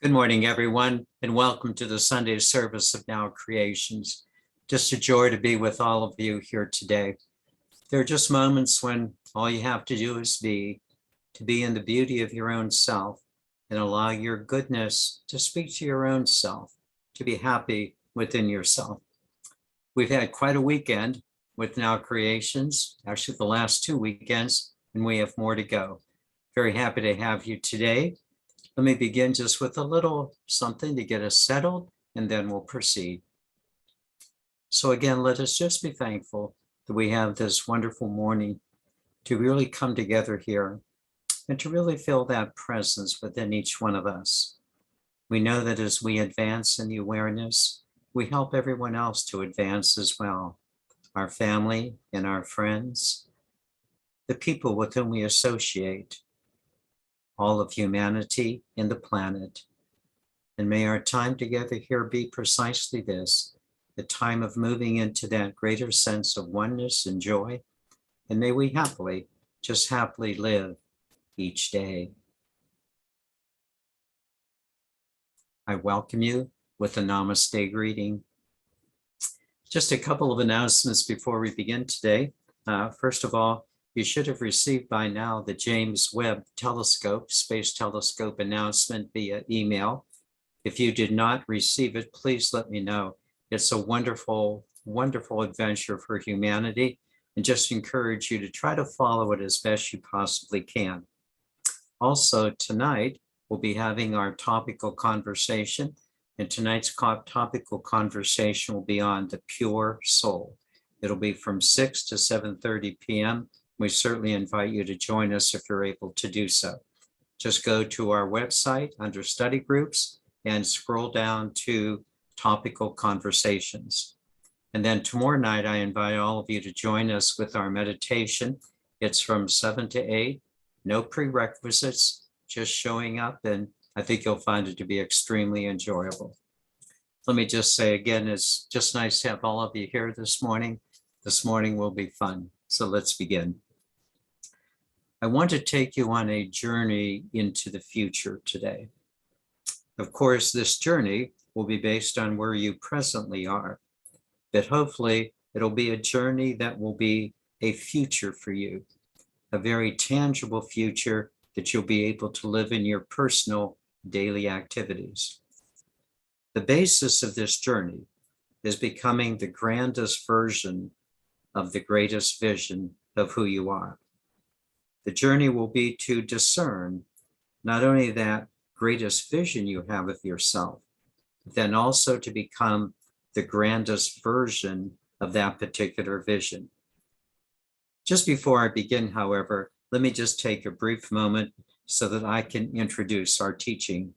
Good morning, everyone, and welcome to the Sunday service of Now Creations. Just a joy to be with all of you here today. There are just moments when all you have to do is to be in the beauty of your own self and allow your goodness to speak to your own self, to be happy within yourself. We've had quite a weekend with Now Creations, actually the last 2 weekends, and we have more to go. Very happy to have you today. Let me begin just with a little something to get us settled, and then we'll proceed. So again, let us just be thankful that we have this wonderful morning to really come together here and to really feel that presence within each one of us. We know that as we advance in the awareness, we help everyone else to advance as well. Our family and our friends, the people with whom we associate, all of humanity and the planet. And may our time together here be precisely this, the time of moving into that greater sense of oneness and joy. And may we just happily live each day. I welcome you with a Namaste greeting. Just a couple of announcements before we begin today. First of all, you should have received by now the James Webb Telescope, Space Telescope announcement via email. If you did not receive it, please let me know. It's a wonderful, wonderful adventure for humanity, and just encourage you to try to follow it as best you possibly can. Also, tonight, we'll be having our topical conversation, and tonight's topical conversation will be on the pure soul. It'll be from 6 to 7:30 p.m. We certainly invite you to join us if you're able to do so. Just go to our website under study groups and scroll down to topical conversations. And then tomorrow night, I invite all of you to join us with our meditation. It's from 7 to 8, no prerequisites, just showing up, and I think you'll find it to be extremely enjoyable. Let me just say again, it's just nice to have all of you here this morning. This morning will be fun. So let's begin. I want to take you on a journey into the future today. Of course, this journey will be based on where you presently are, but hopefully it'll be a journey that will be a future for you, a very tangible future that you'll be able to live in your personal daily activities. The basis of this journey is becoming the grandest version of the greatest vision of who you are. The journey will be to discern not only that greatest vision you have of yourself, but then also to become the grandest version of that particular vision. Just before I begin, however, let me just take a brief moment so that I can introduce our teaching.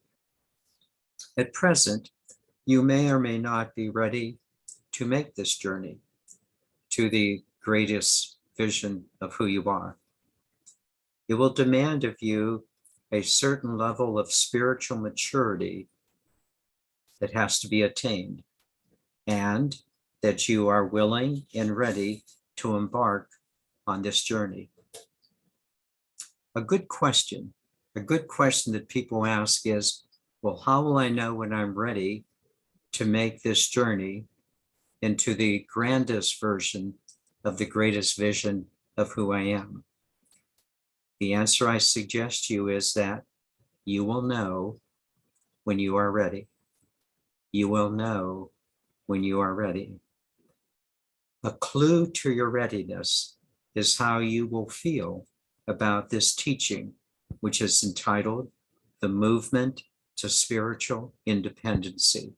At present, you may or may not be ready to make this journey to the greatest vision of who you are. It will demand of you a certain level of spiritual maturity that has to be attained, and that you are willing and ready to embark on this journey. A good question that people ask is, well, how will I know when I'm ready to make this journey into the grandest version of the greatest vision of who I am? The answer I suggest to you is that you will know when you are ready. You will know when you are ready. A clue to your readiness is how you will feel about this teaching, which is entitled The Movement to Spiritual Independency.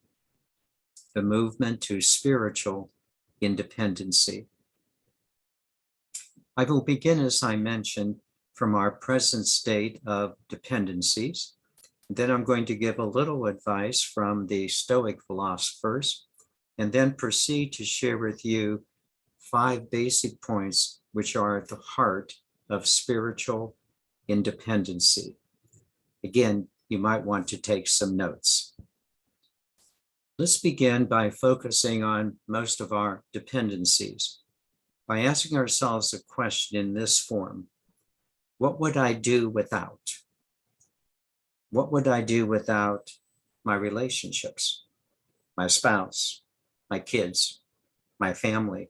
The Movement to Spiritual Independency. I will begin, as I mentioned, from our present state of dependencies. Then I'm going to give a little advice from the Stoic philosophers, and then proceed to share with you 5 basic points which are at the heart of spiritual independency. Again, you might want to take some notes. Let's begin by focusing on most of our dependencies, by asking ourselves a question in this form: what would I do without? What would I do without my relationships, my spouse, my kids, my family,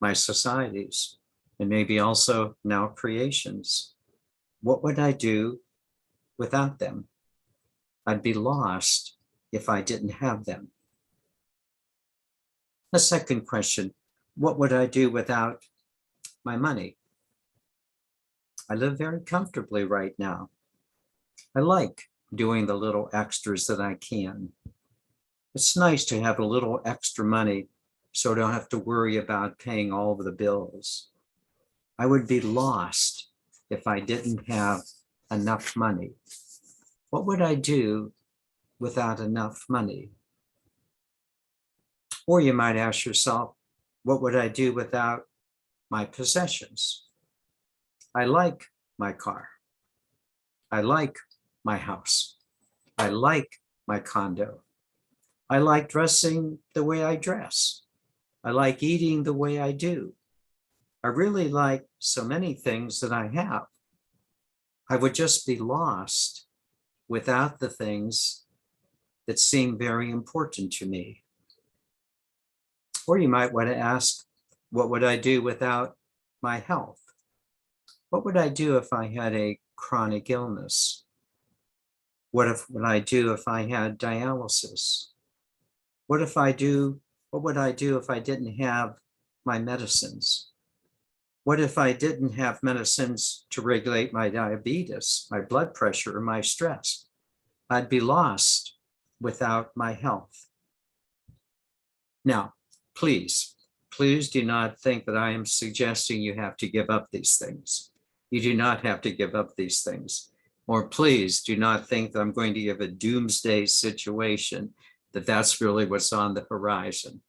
my societies, and maybe also now creations. What would I do without them? I'd be lost if I didn't have them. The second question, what would I do without my money? I live very comfortably right now. I like doing the little extras that I can. It's nice to have a little extra money so I don't have to worry about paying all of the bills. I would be lost if I didn't have enough money. What would I do without enough money? Or you might ask yourself, what would I do without my possessions? I like my car. I like my house. I like my condo. I like dressing the way I dress. I like eating the way I do. I really like so many things that I have. I would just be lost without the things that seem very important to me. Or you might want to ask, what would I do without my health? What would I do if I had a chronic illness? What would I do if I had dialysis? What would I do if I didn't have my medicines? What if I didn't have medicines to regulate my diabetes, my blood pressure, or my stress? I'd be lost without my health. Now, please do not think that I am suggesting you have to give up these things. You do not have to give up these things. Or please do not think that I'm going to give a doomsday situation, that that's really what's on the horizon.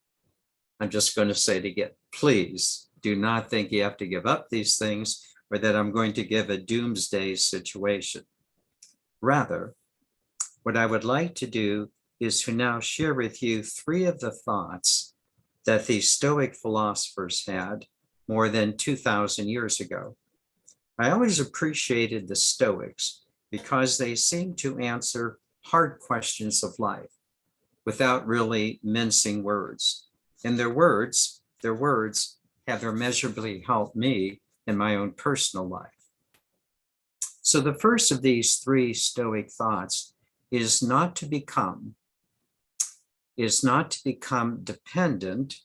I'm just going to say it again, please do not think you have to give up these things or that I'm going to give a doomsday situation. Rather, what I would like to do is to now share with you 3 of the thoughts that the Stoic philosophers had more than 2,000 years ago. I always appreciated the Stoics because they seemed to answer hard questions of life without really mincing words. And their words have immeasurably helped me in my own personal life. So the first of these 3 Stoic thoughts is not to become dependent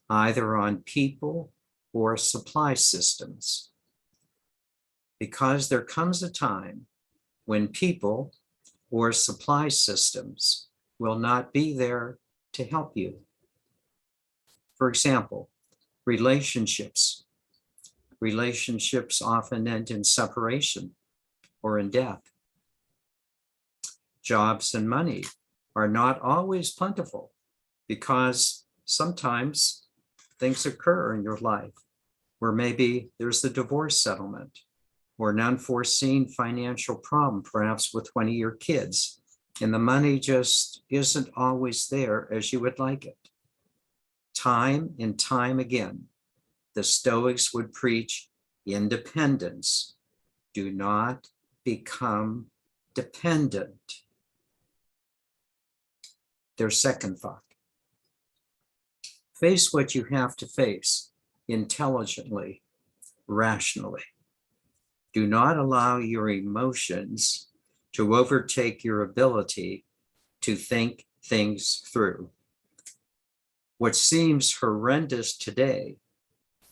either on people or supply systems. Because there comes a time when people or supply systems will not be there to help you. For example, relationships. Relationships often end in separation or in death. Jobs and money are not always plentiful because sometimes things occur in your life where maybe there's the divorce settlement or an unforeseen financial problem, perhaps with one of your kids, and the money just isn't always there as you would like it. Time and time again, the Stoics would preach independence. Do not become dependent. Their second thought. Face what you have to face intelligently, rationally. Do not allow your emotions to overtake your ability to think things through. What seems horrendous today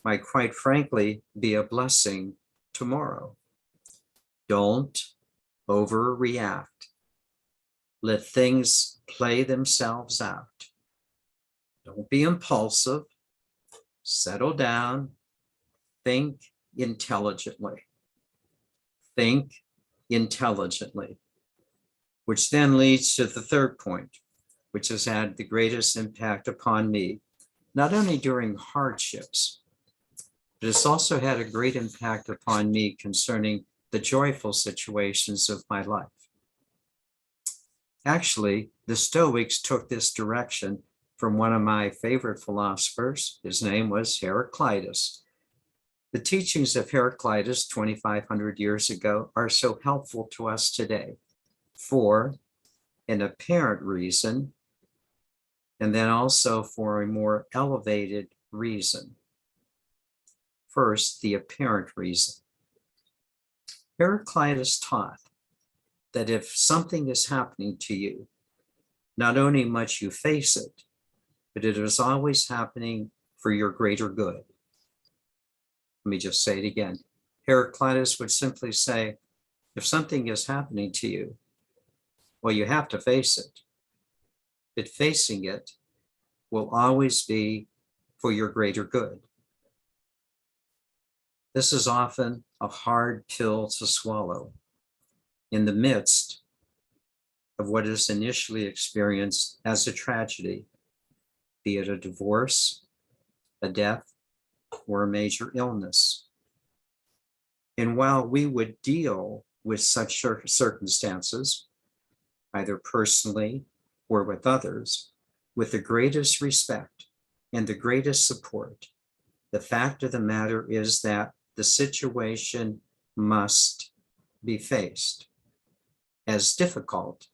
might quite frankly be a blessing tomorrow. Don't overreact. Let things play themselves out. Don't be impulsive. Settle down. Think intelligently. Think intelligently. Which then leads to the third point, which has had the greatest impact upon me, not only during hardships, but it's also had a great impact upon me concerning the joyful situations of my life. Actually, the Stoics took this direction from one of my favorite philosophers. His name was Heraclitus. The teachings of Heraclitus 2,500 years ago are so helpful to us today. For an apparent reason, and then also for a more elevated reason. First, the apparent reason. Heraclitus taught that if something is happening to you, not only must you face it, but it is always happening for your greater good. Let me just say it again. Heraclitus would simply say, if something is happening to you, well, you have to face it. But facing it will always be for your greater good. This is often a hard pill to swallow in the midst of what is initially experienced as a tragedy, be it a divorce, a death, or a major illness. And while we would deal with such circumstances, either personally or with others, with the greatest respect and the greatest support, the fact of the matter is that the situation must be faced, as difficult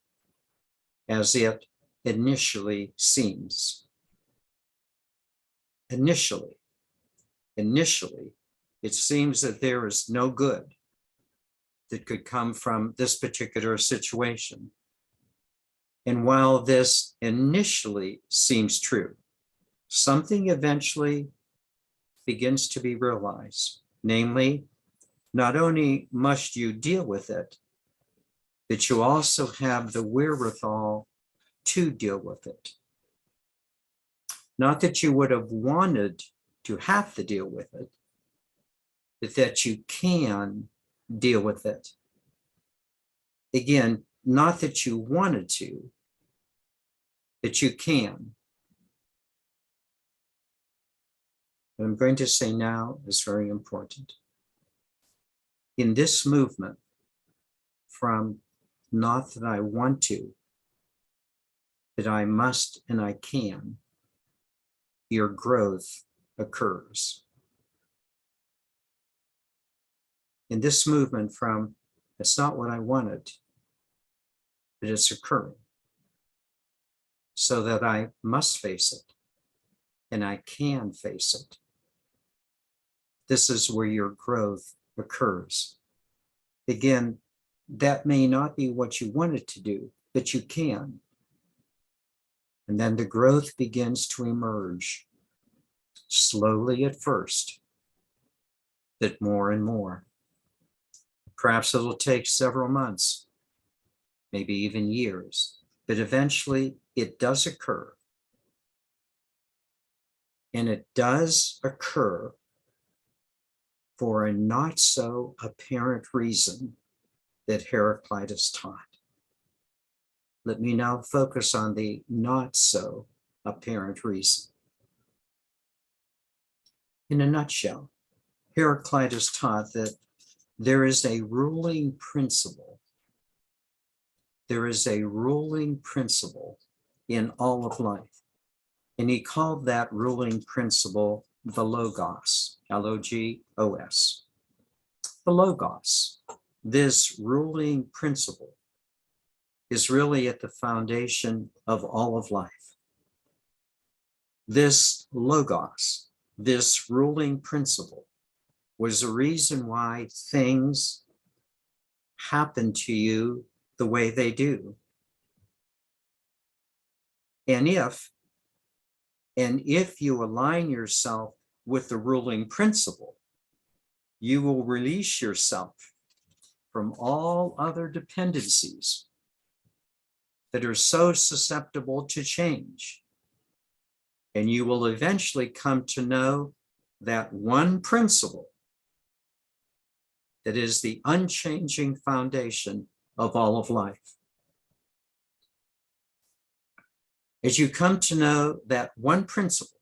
as it initially seems. Initially, it seems that there is no good that could come from this particular situation. And while this initially seems true, something eventually begins to be realized. Namely, not only must you deal with it, but you also have the wherewithal to deal with it. Not that you would have wanted to have to deal with it, but that you can deal with it. Again, not that you wanted to, but you can. What I'm going to say now is very important. In this movement, from not that I want to, that I must and I can, your growth occurs. In this movement from it's not what I wanted, but it's occurring, so that I must face it and I can face it. This is where your growth occurs. Again, that may not be what you wanted to do, but you can. And then the growth begins to emerge, slowly at first, but more and more. Perhaps it'll take several months, maybe even years, but eventually it does occur. And it does occur for a not so apparent reason that Heraclitus taught. Let me now focus on the not so apparent reason. In a nutshell, Heraclitus taught that there is a ruling principle. There is a ruling principle in all of life. And he called that ruling principle the Logos, Logos. The Logos, this ruling principle, is really at the foundation of all of life. This Logos, this ruling principle, was the reason why things happen to you the way they do. And if you align yourself with the ruling principle, you will release yourself from all other dependencies that are so susceptible to change. And you will eventually come to know that one principle that is the unchanging foundation of all of life. As you come to know that one principle,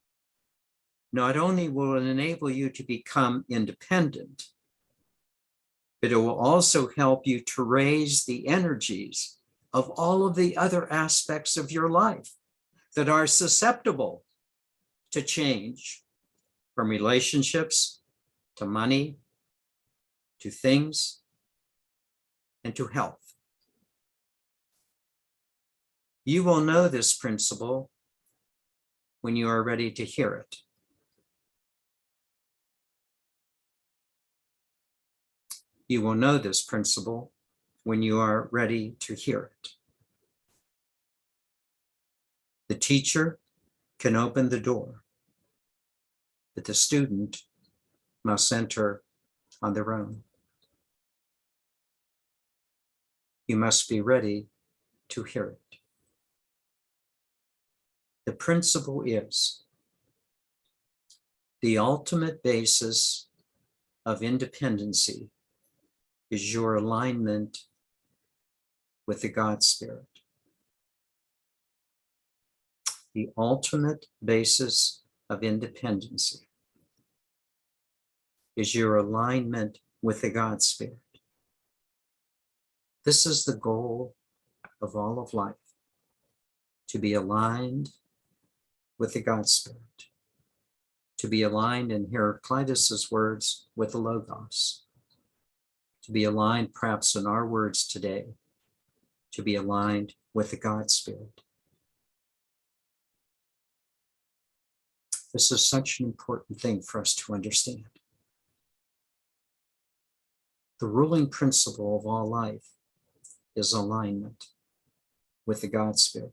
not only will it enable you to become independent, but it will also help you to raise the energies of all of the other aspects of your life that are susceptible to change, from relationships to money, to things, and to health. You will know this principle when you are ready to hear it. You will know this principle when you are ready to hear it. The teacher can open the door, but the student must enter on their own. You must be ready to hear it. The principle is the ultimate basis of independency is your alignment with the God Spirit. The ultimate basis of independency is your alignment with the God Spirit. This is the goal of all of life, to be aligned with the God Spirit, to be aligned, in Heraclitus's words, with the Logos, to be aligned, perhaps in our words today, to be aligned with the God Spirit. This is such an important thing for us to understand. The ruling principle of all life is alignment with the God Spirit.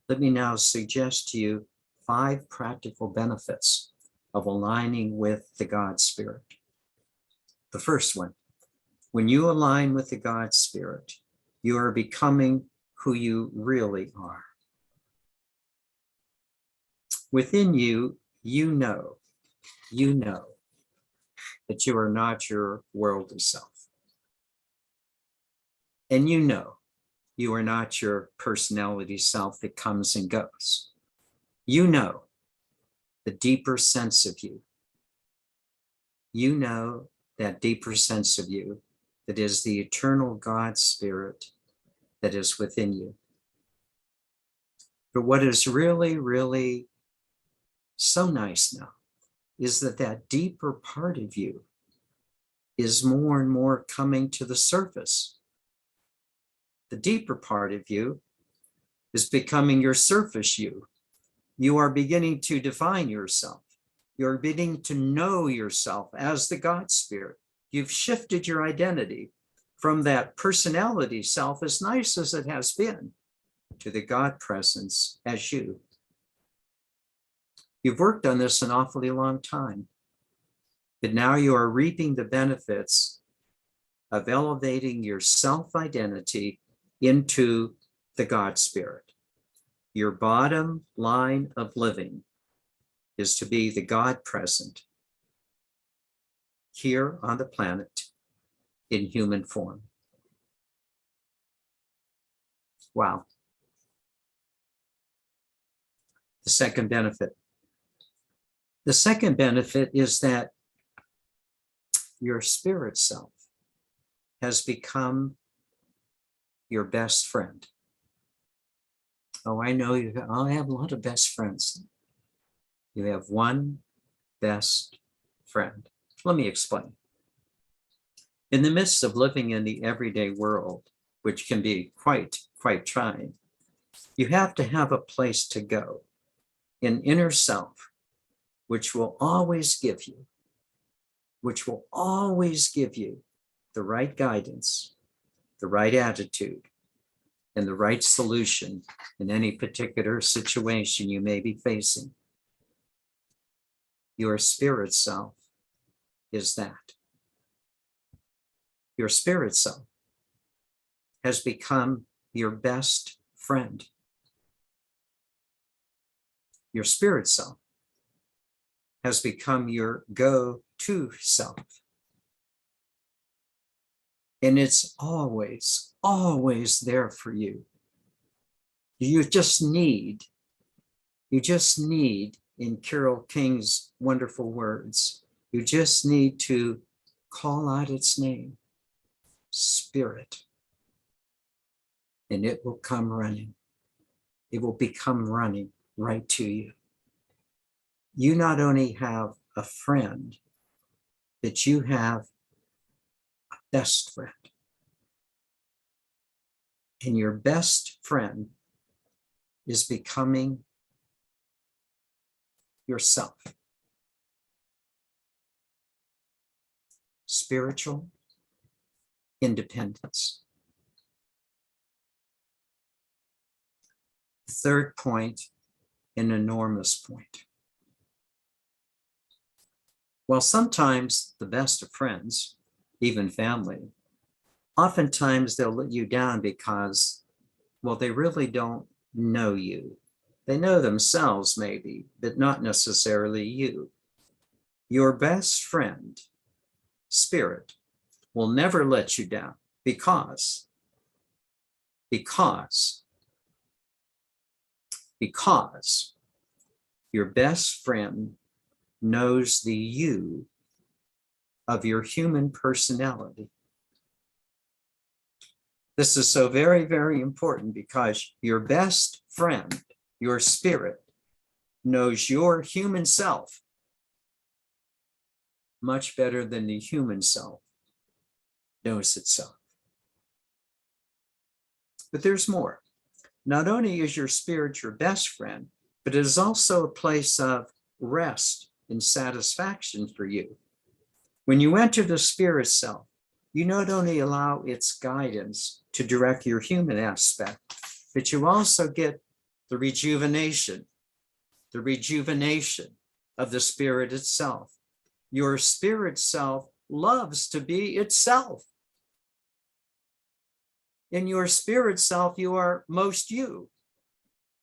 Let me now suggest to you 5 practical benefits of aligning with the God Spirit. The first one, when you align with the God Spirit, you are becoming who you really are. Within you, you know that you are not your worldly self. And you are not your personality self that comes and goes. You know the deeper sense of you. You know that deeper sense of you that is the eternal God Spirit that is within you. But what is really, really so nice now is that that deeper part of you is more and more coming to the surface. The deeper part of you is becoming your surface you. You are beginning to define yourself. You're beginning to know yourself as the God Spirit. You've shifted your identity from that personality self, as nice as it has been, to the God presence as you. You've worked on this an awfully long time, but now you are reaping the benefits of elevating your self-identity into the God Spirit. Your bottom line of living is to be the God present here on the planet in human form. Wow. The second benefit. The second benefit is that your spirit self has become your best friend. Oh, I know you. I have a lot of best friends. You have one best friend. Let me explain. In the midst of living in the everyday world, which can be quite trying, you have to have a place to go, an inner self, which will always give you the right guidance, the right attitude, and the right solution in any particular situation you may be facing. Your spirit self is that. Your spirit self has become your best friend. Your spirit self has become your go-to self. And it's always there for you. You just need, in Carole King's wonderful words, you just need to call out its name, Spirit, and it will come running. It will become running right to you. You not only have a friend, but you have a best friend. And your best friend is becoming yourself. Spiritual independence. The third point, an enormous point. While sometimes the best of friends, even family, oftentimes they'll let you down because, well, they really don't know you. They know themselves maybe, but not necessarily you. Your best friend, Spirit, will never let you down because your best friend knows the you of your human personality. This is so very, very important because your best friend, your spirit, knows your human self much better than the human self knows itself. But there's more. Not only is your spirit your best friend, but it is also a place of rest and satisfaction for you. When you enter the spirit self, you not only allow its guidance to direct your human aspect, but you also get the rejuvenation of the spirit itself. Your spirit self loves to be itself. In your spirit self, you are most you.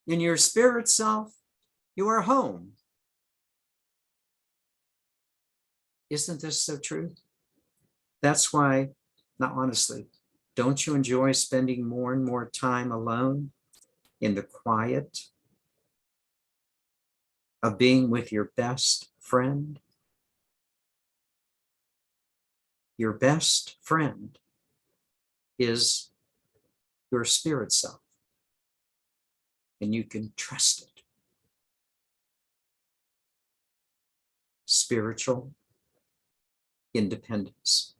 In your spirit self, you are home. Isn't this so true? That's why, now honestly, don't you enjoy spending more and more time alone in the quiet of being with your best friend? Your best friend is your spirit self, and you can trust it. Spiritual independence.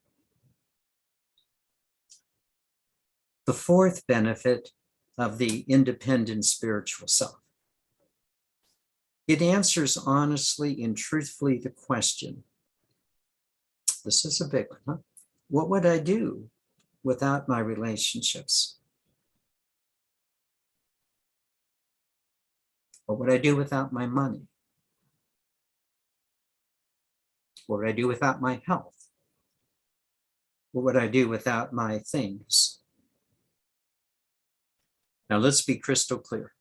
The fourth benefit of the independent spiritual self. It answers honestly and truthfully the question, this is a big one, huh? What would I do without my relationships? What would I do without my money? What would I do without my health? What would I do without my things? Now let's be crystal clear.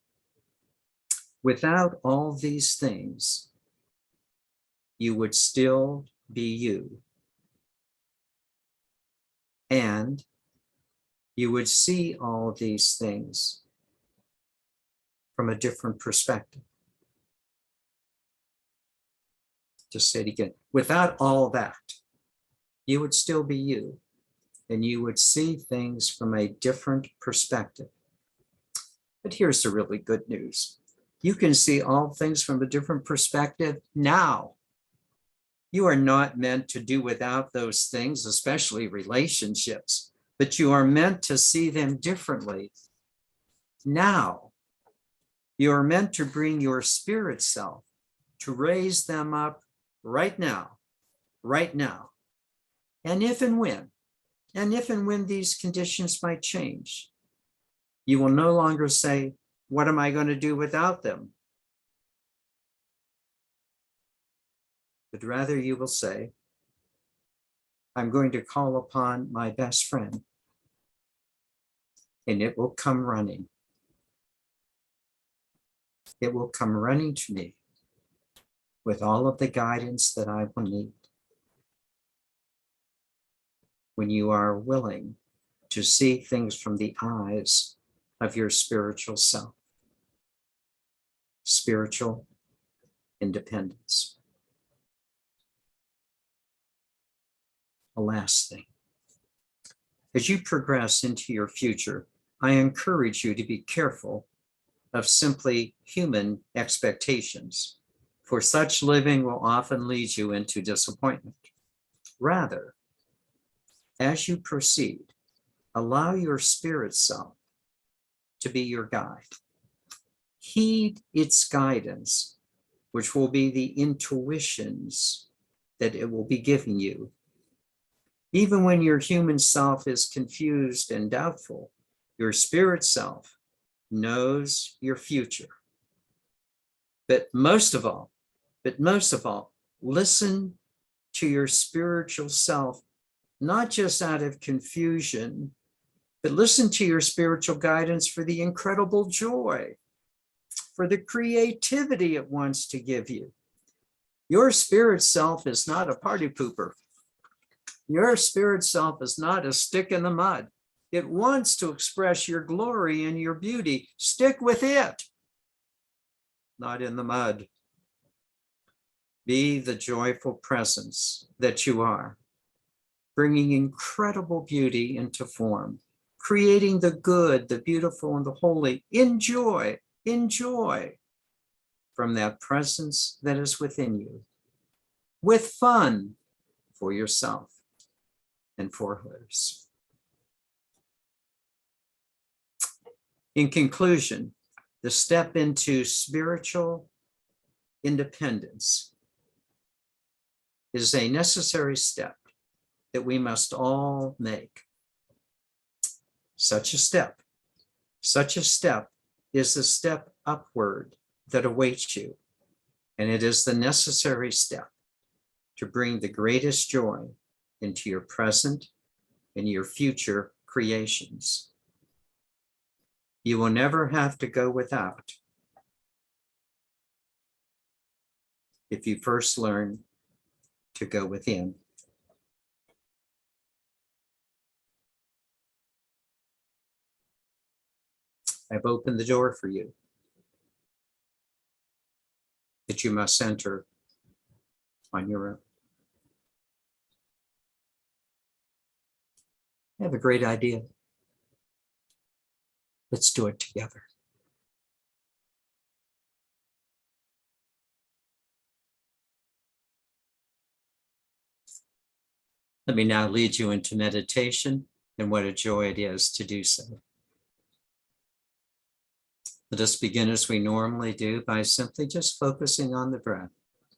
Without all these things, you would still be you. And you would see all these things from a different perspective. Just say it again. Without all that, you would still be you, and you would see things from a different perspective. But here's the really good news. You can see all things from a different perspective now. You are not meant to do without those things, especially relationships, but you are meant to see them differently now. You are meant to bring your spirit self to raise them up right now. And if and when these conditions might change, you will no longer say, what am I going to do without them? But rather you will say, I'm going to call upon my best friend, and it will come running. It will come running to me with all of the guidance that I will need. When you are willing to see things from the eyes of your spiritual self. Spiritual independence. A last thing. As you progress into your future, I encourage you to be careful of simply human expectations, for such living will often lead you into disappointment. Rather, as you proceed, allow your spirit self to be your guide. Heed its guidance, which will be the intuitions that it will be giving you. Even when your human self is confused and doubtful, your spirit self knows your future. But most of all, listen to your spiritual self, not just out of confusion, but listen to your spiritual guidance for the incredible joy, for the creativity it wants to give you. Your spirit self is not a party pooper. Your spirit self is not a stick in the mud. It wants to express your glory and your beauty. Stick with it, not in the mud. Be the joyful presence that you are, bringing incredible beauty into form, creating the good, the beautiful, and the holy. Enjoy from that presence that is within you, with fun for yourself and for others. In conclusion, the step into spiritual independence is a necessary step that we must all make. Such a step is the step upward that awaits you, and it is the necessary step to bring the greatest joy into your present and your future creations. You will never have to go without if you first learn to go within. I've opened the door for you, that you must enter on your own. I have a great idea. Let's do it together. Let me now lead you into meditation, and what a joy it is to do so. Let us begin as we normally do by simply just focusing on the breath,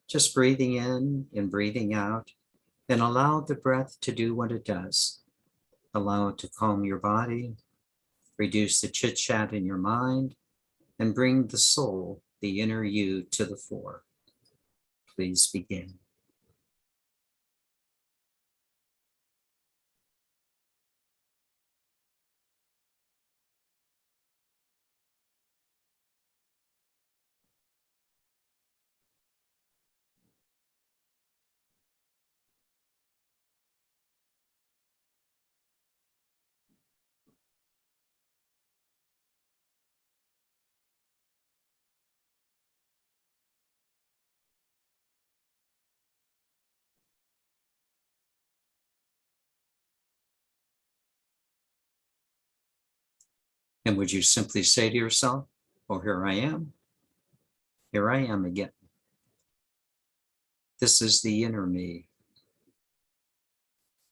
just breathing in and breathing out, and allow the breath to do what it does. Allow it to calm your body, reduce the chit-chat in your mind, and bring the soul, the inner you, to the fore. Please begin. And would you simply say to yourself, oh, here I am again. This is the inner me.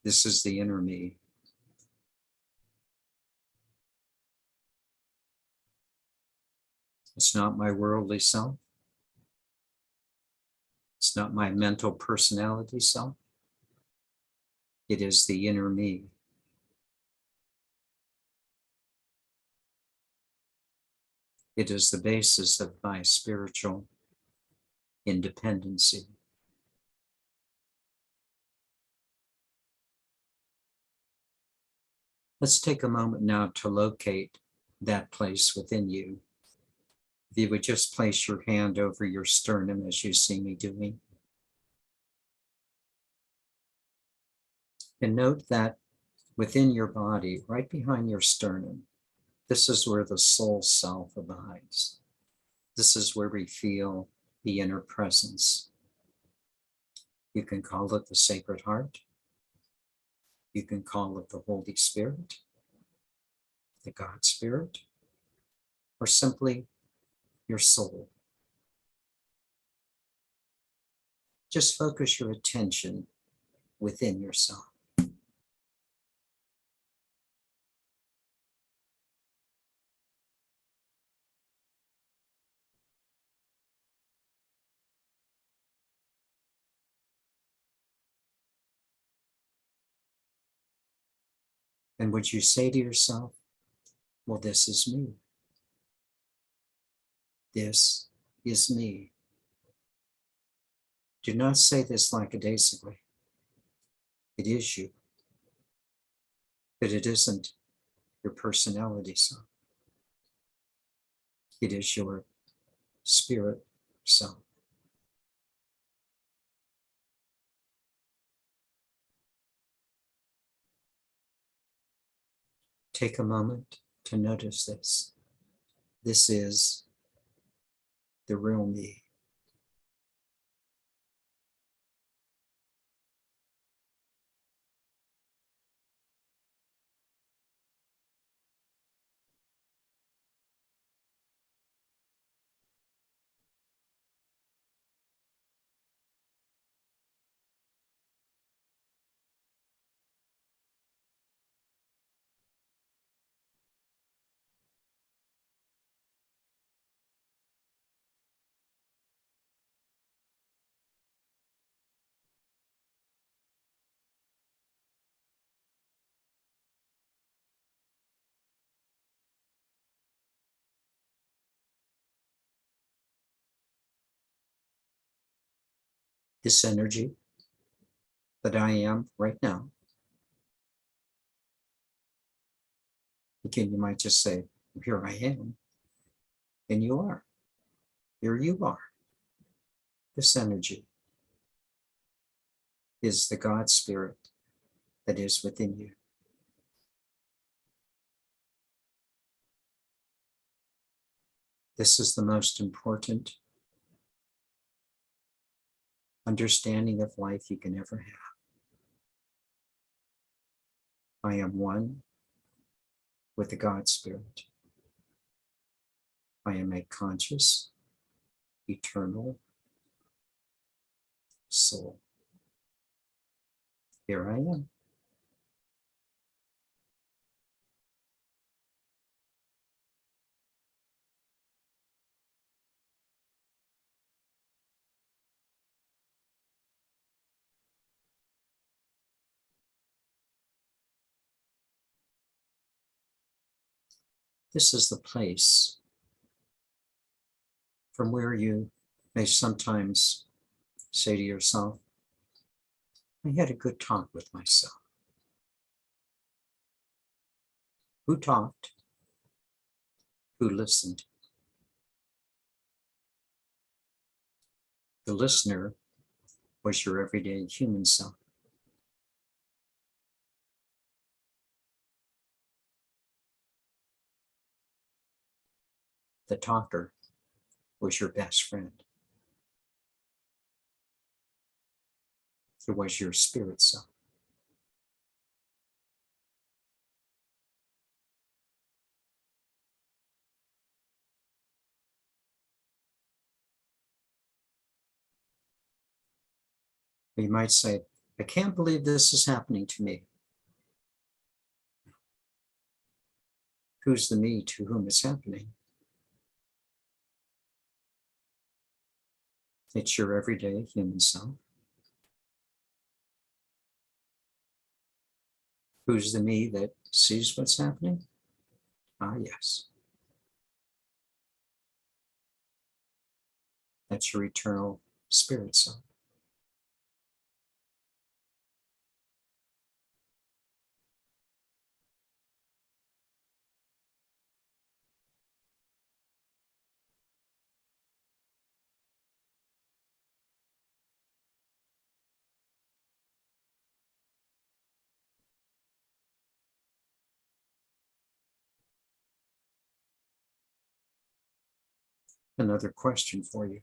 This is the inner me. It's not my worldly self. It's not my mental personality self. It is the inner me. It is the basis of my spiritual independency. Let's take a moment now to locate that place within you. If you would just place your hand over your sternum as you see me doing. And note that within your body, right behind your sternum, this is where the soul self abides. This is where we feel the inner presence. You can call it the Sacred Heart. You can call it the Holy Spirit, the God Spirit, or simply your soul. Just focus your attention within yourself. And would you say to yourself, well, this is me. This is me. Do not say this lackadaisically. It is you. But it isn't your personality self. It is your spirit self. Take a moment to notice this. This is the real me. This energy that I am right now. Again, you might just say, here I am. And you are. Here you are. This energy is the God spirit that is within you. This is the most important understanding of life you can ever have. I am one with the God spirit. I am a conscious, eternal soul. Here I am. This is the place from where you may sometimes say to yourself, I had a good talk with myself. Who talked? Who listened? The listener was your everyday human self. The talker was your best friend. It was your spirit self. You might say, I can't believe this is happening to me. Who's the me to whom it's happening? It's your everyday human self. Who's the me that sees what's happening? Ah, yes. That's your eternal spirit self. Another question for you.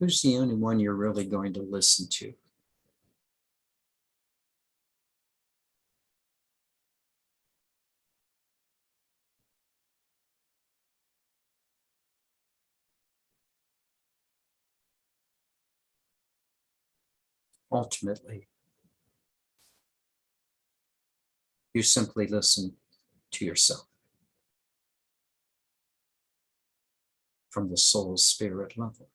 Who's the only one you're really going to listen to? Ultimately, you simply listen to yourself from the soul spirit level.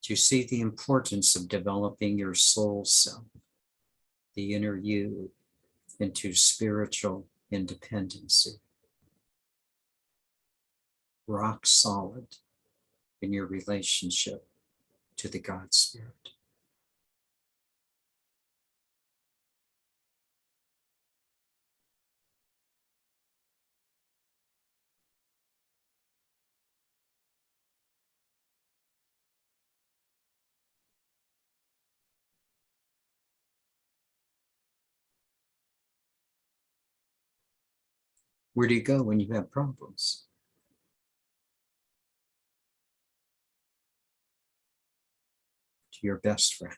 Do you see the importance of developing your soul self, the inner you, into spiritual independency? Rock solid in your relationship to the God Spirit. Where do you go when you have problems? To your best friend.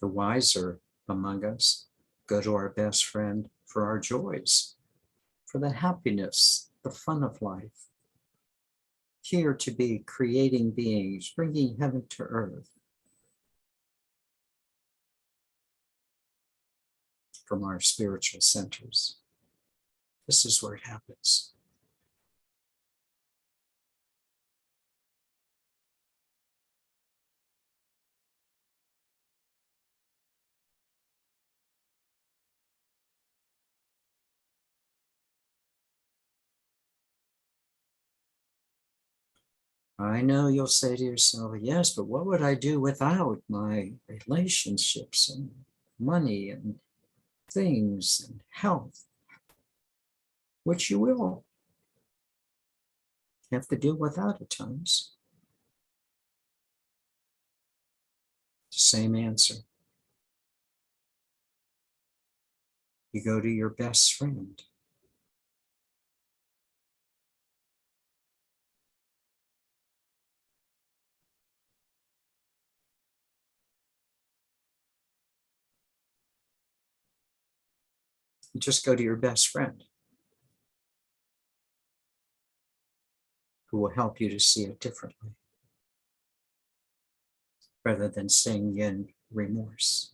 The wiser among us go to our best friend for our joys, for the happiness, the fun of life. Here to be creating beings, bringing heaven to earth from our spiritual centers. This is where it happens. I know you'll say to yourself, yes, but what would I do without my relationships and money and things and health? Which you will have to deal without at times. Same answer. You go to your best friend. You just go to your best friend who will help you to see it differently rather than staying in remorse.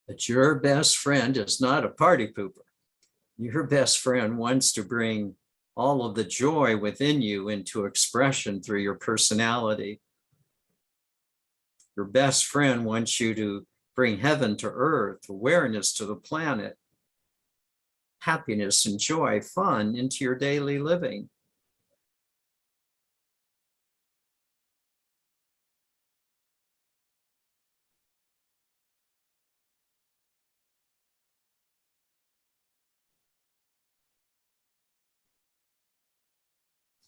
But your best friend is not a party pooper. Your best friend wants to bring all of the joy within you into expression through your personality. Your best friend wants you to bring heaven to earth, awareness to the planet, happiness and joy, fun into your daily living.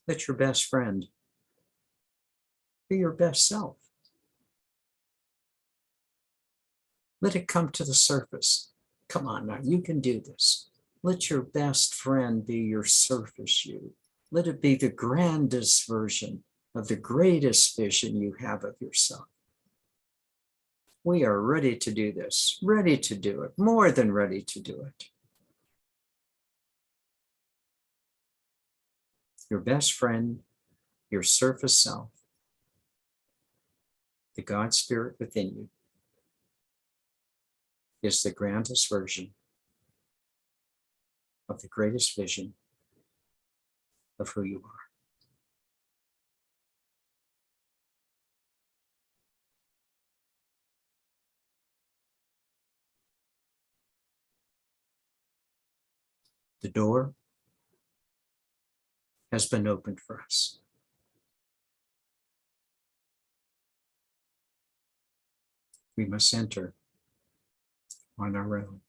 Let your best friend be your best self. Let it come to the surface. Come on now, you can do this. Let your best friend be your surface you. Let it be the grandest version of the greatest vision you have of yourself. We are ready to do this, ready to do it, more than ready to do it. Your best friend, your surface self, the God Spirit within you, is the grandest version of the greatest vision of who you are. The door has been opened for us. We must enter on our own.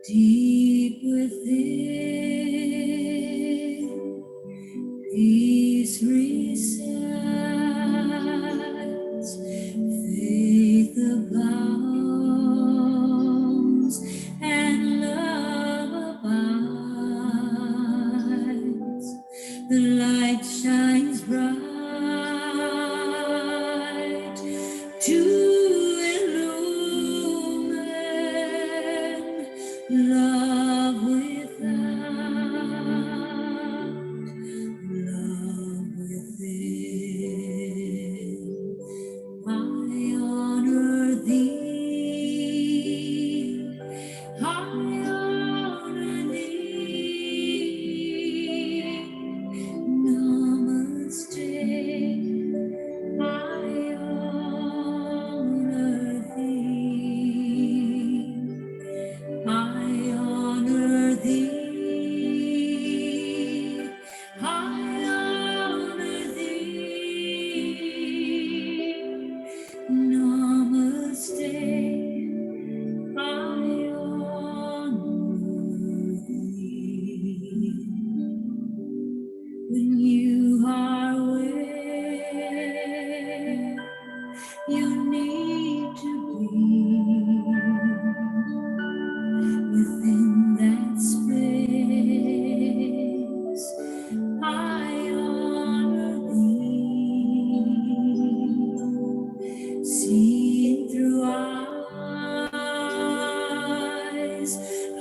Deep within, peace resides, faith abounds, and love abides. The light shines bright to illumine love without, love within. I honor thee, I honor thee. Namaste, I honor thee. I honor thee. I honor thee. Namaste. I honor thee. When you are where you need to be, within that space, I honor thee. Seen through eyes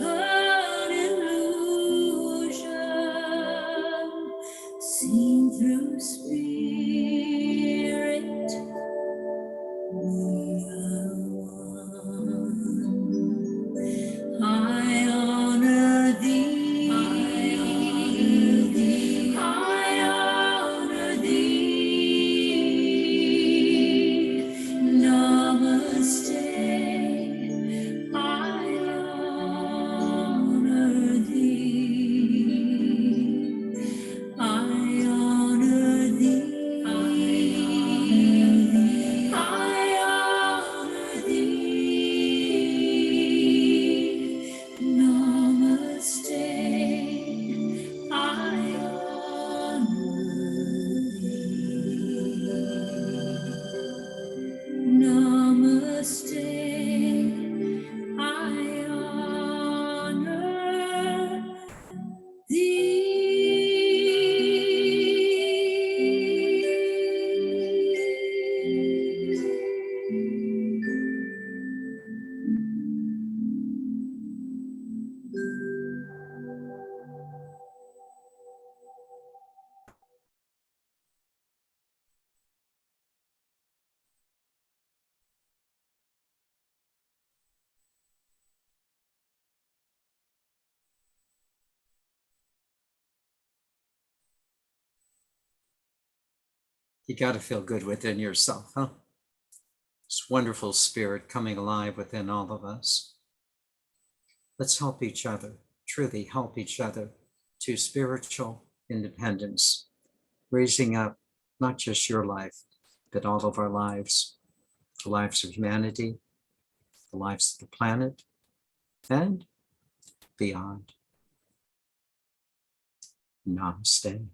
of illusion, seen through spirit, we are one. I honor thee. I honor thee. I honor thee. Namaste. I honor thee. I honor thee. I honor thee. Namaste. I honor thee. Namaste. I honor You got to feel good within yourself, huh? This wonderful spirit coming alive within all of us. Let's help each other, truly help each other to spiritual independence, raising up not just your life, but all of our lives, the lives of humanity, the lives of the planet, and beyond. Namaste.